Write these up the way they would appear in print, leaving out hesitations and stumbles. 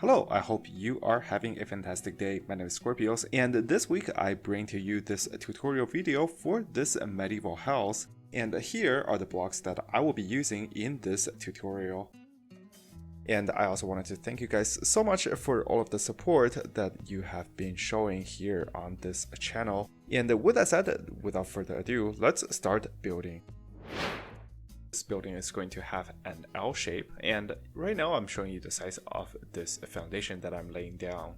Hello, I hope you are having a fantastic day. My name is Scorpios, and this week I bring to you this tutorial video for this medieval house. And here are the blocks that I will be using in this tutorial. And I also wanted to thank you guys so much for all of the support that you have been showing here on this channel. And with that said, without further ado, let's start building. This building is going to have an L shape, and right now I'm showing you the size of this foundation that I'm laying down.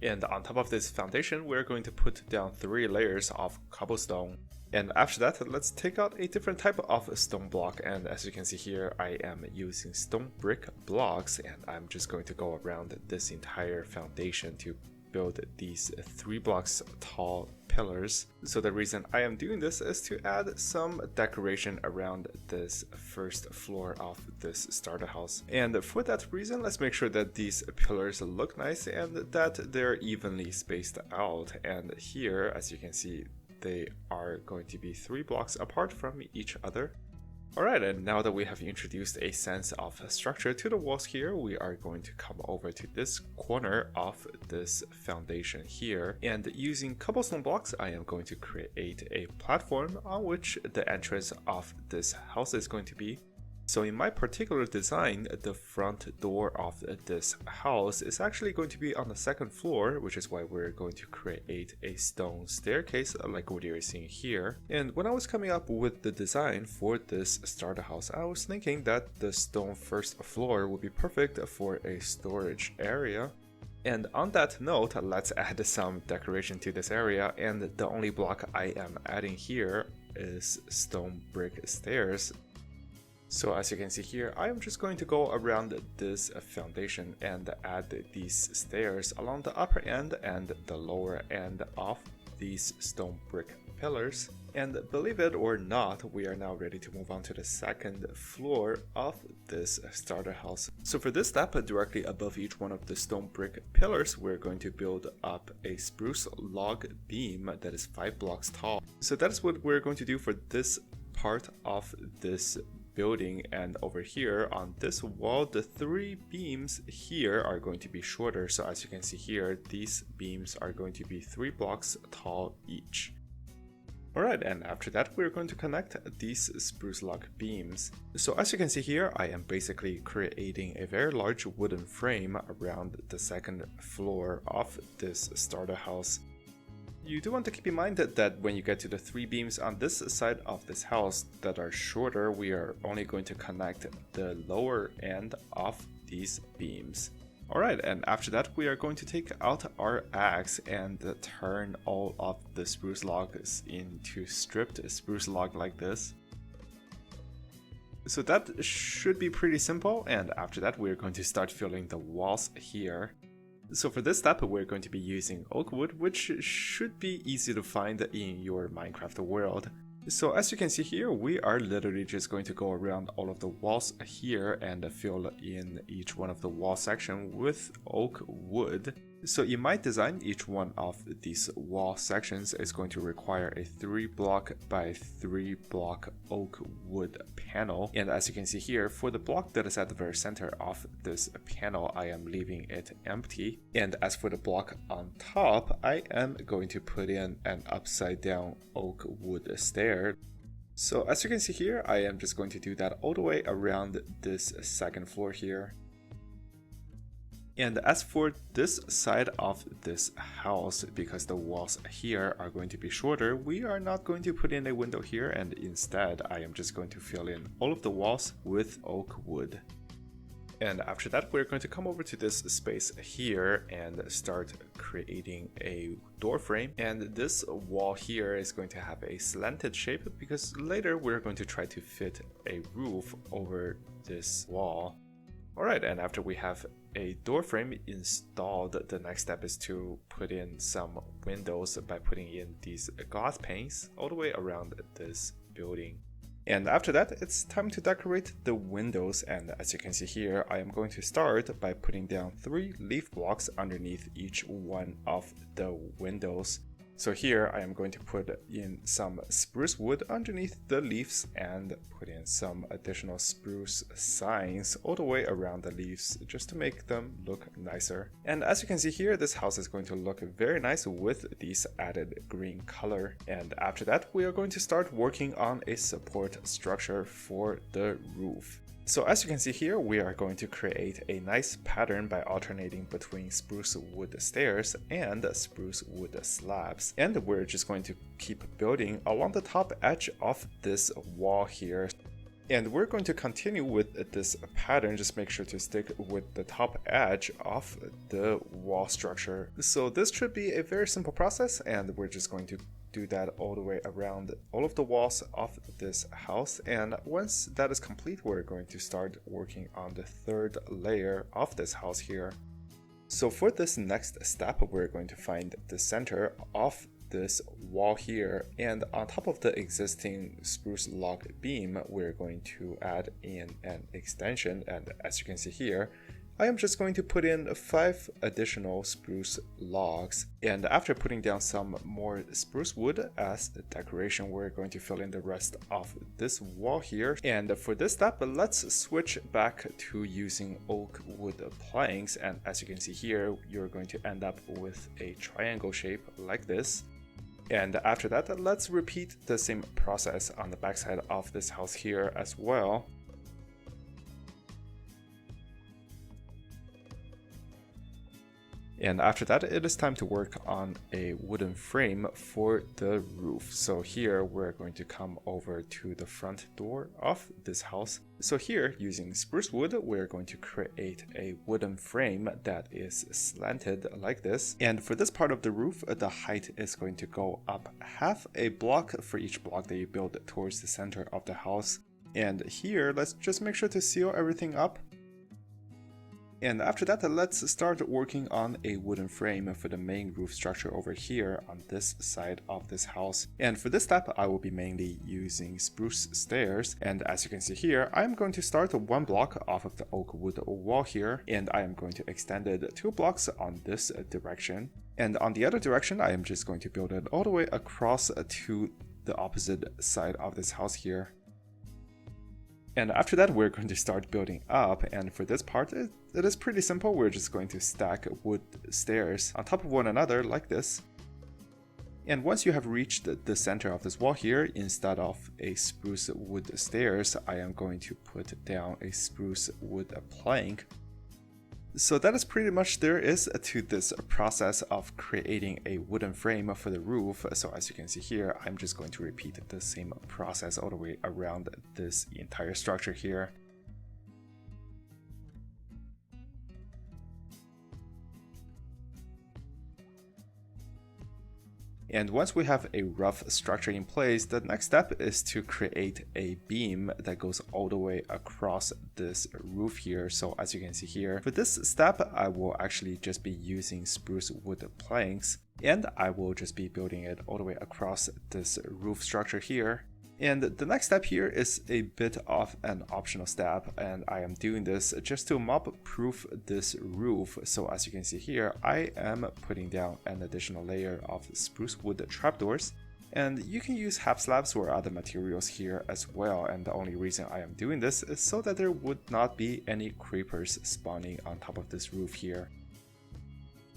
And on top of this foundation, we're going to put down 3 layers of cobblestone. And after that, let's take out a different type of stone block. And as you can see here, I am using stone brick blocks, and I'm just going to go around this entire foundation to build these 3 blocks tall pillars. So the reason I am doing this is to add some decoration around this first floor of this starter house. And for that reason, let's make sure that these pillars look nice and that they're evenly spaced out. And here, as you can see, they are going to be 3 blocks apart from each other. Alright, and now that we have introduced a sense of structure to the walls here, we are going to come over to this corner of this foundation here. And using cobblestone blocks, I am going to create a platform on which the entrance of this house is going to be. So in my particular design, the front door of this house is actually going to be on the 2nd floor, which is why we're going to create a stone staircase like what you're seeing here. And when I was coming up with the design for this starter house, I was thinking that the stone first floor would be perfect for a storage area. And on that note, let's add some decoration to this area, and the only block I am adding here is stone brick stairs. So as you can see here, I am just going to go around this foundation and add these stairs along the upper end and the lower end of these stone brick pillars. And believe it or not, we are now ready to move on to the 2nd floor of this starter house. So for this step, directly above each one of the stone brick pillars, we're going to build up a spruce log beam that is 5 blocks tall. So that is what we're going to do for this part of this building. And over here on this wall, the 3 beams here are going to be shorter. So as you can see here, these beams are going to be 3 blocks tall each. Alright, and after that we're going to connect these spruce log beams. So as you can see here, I am basically creating a very large wooden frame around the 2nd floor of this starter house. You do want to keep in mind that when you get to the 3 beams on this side of this house that are shorter, we are only going to connect the lower end of these beams. Alright, and after that we are going to take out our axe and turn all of the spruce logs into stripped spruce log like this. So that should be pretty simple, and after that we're going to start filling the walls here. So for this step, we're going to be using oak wood, which should be easy to find in your Minecraft world. So as you can see here, we are literally just going to go around all of the walls here and fill in each one of the wall section with oak wood. So in my design, each one of these wall sections is going to require a 3 block by 3 block oak wood panel. And as you can see here, for the block that is at the very center of this panel, I am leaving it empty. And as for the block on top, I am going to put in an upside down oak wood stair. So as you can see here, I am just going to do that all the way around this 2nd floor here. And as for this side of this house, because the walls here are going to be shorter, we are not going to put in a window here, and instead I am just going to fill in all of the walls with oak wood. And after that, we're going to come over to this space here and start creating a door frame. And this wall here is going to have a slanted shape because later we're going to try to fit a roof over this wall. Alright, and after we have a door frame installed, the next step is to put in some windows by putting in these glass panes all the way around this building. And after that, it's time to decorate the windows, and as you can see here, I am going to start by putting down 3 leaf blocks underneath each one of the windows. So here I am going to put in some spruce wood underneath the leaves and put in some additional spruce signs all the way around the leaves just to make them look nicer. And as you can see here, this house is going to look very nice with these added green color. And after that, we are going to start working on a support structure for the roof. So as you can see here, we are going to create a nice pattern by alternating between spruce wood stairs and spruce wood slabs. And we're just going to keep building along the top edge of this wall here. And we're going to continue with this pattern, just make sure to stick with the top edge of the wall structure. So this should be a very simple process, and we're just going to do that all the way around all of the walls of this house. And once that is complete, we're going to start working on the third layer of this house here. So for this next step, we're going to find the center of this wall here, and on top of the existing spruce log beam, we're going to add in an extension. And as you can see here, I am just going to put in 5 additional spruce logs, and after putting down some more spruce wood as the decoration, we're going to fill in the rest of this wall here. And for this step, let's switch back to using oak wood planks, and as you can see here, you're going to end up with a triangle shape like this. And after that, let's repeat the same process on the backside of this house here as well. And after that, it is time to work on a wooden frame for the roof. So here we're going to come over to the front door of this house. So here, using spruce wood, we're going to create a wooden frame that is slanted like this. And for this part of the roof, the height is going to go up half a block for each block that you build towards the center of the house. And here, let's just make sure to seal everything up. And after that, let's start working on a wooden frame for the main roof structure over here on this side of this house. And for this step, I will be mainly using spruce stairs. And as you can see here, I'm going to start 1 block off of the oak wood wall here, and I am going to extend it 2 blocks on this direction. And on the other direction, I am just going to build it all the way across to the opposite side of this house here. And after that, we're going to start building up, and for this part, it is pretty simple. We're just going to stack wood stairs on top of one another like this. And once you have reached the center of this wall here, instead of a spruce wood stairs, I am going to put down a spruce wood plank. So that is pretty much there is to this process of creating a wooden frame for the roof. So as you can see here, I'm just going to repeat the same process all the way around this entire structure here. And once we have a rough structure in place, the next step is to create a beam that goes all the way across this roof here. So as you can see here, for this step, I will actually just be using spruce wood planks, and I will just be building it all the way across this roof structure here. And the next step here is a bit of an optional step, and I am doing this just to mob-proof this roof. So as you can see here, I am putting down an additional layer of spruce wood trapdoors, and you can use half slabs or other materials here as well. And the only reason I am doing this is so that there would not be any creepers spawning on top of this roof here.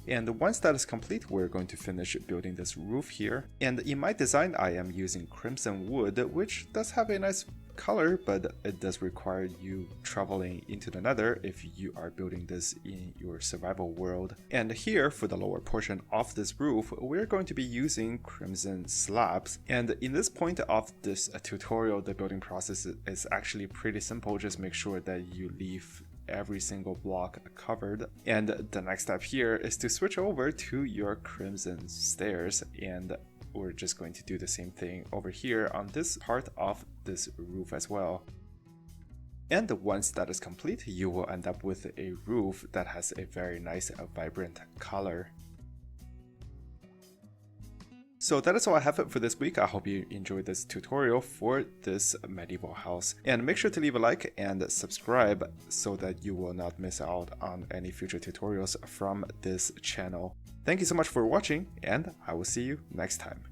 And once that is complete, we're going to finish building this roof here. And in my design, I am using crimson wood, which does have a nice color, but it does require you traveling into the nether if you are building this in your survival world. And here, for the lower portion of this roof, we're going to be using crimson slabs. And in this point of this tutorial, the building process is actually pretty simple. Just make sure that you leave every single block covered. And the next step here is to switch over to your crimson stairs, and we're just going to do the same thing over here on this part of this roof as well. And once that is complete, you will end up with a roof that has a very nice vibrant color. So that is all I have for this week. I hope you enjoyed this tutorial for this medieval house. And make sure to leave a like and subscribe so that you will not miss out on any future tutorials from this channel. Thank you so much for watching, and I will see you next time.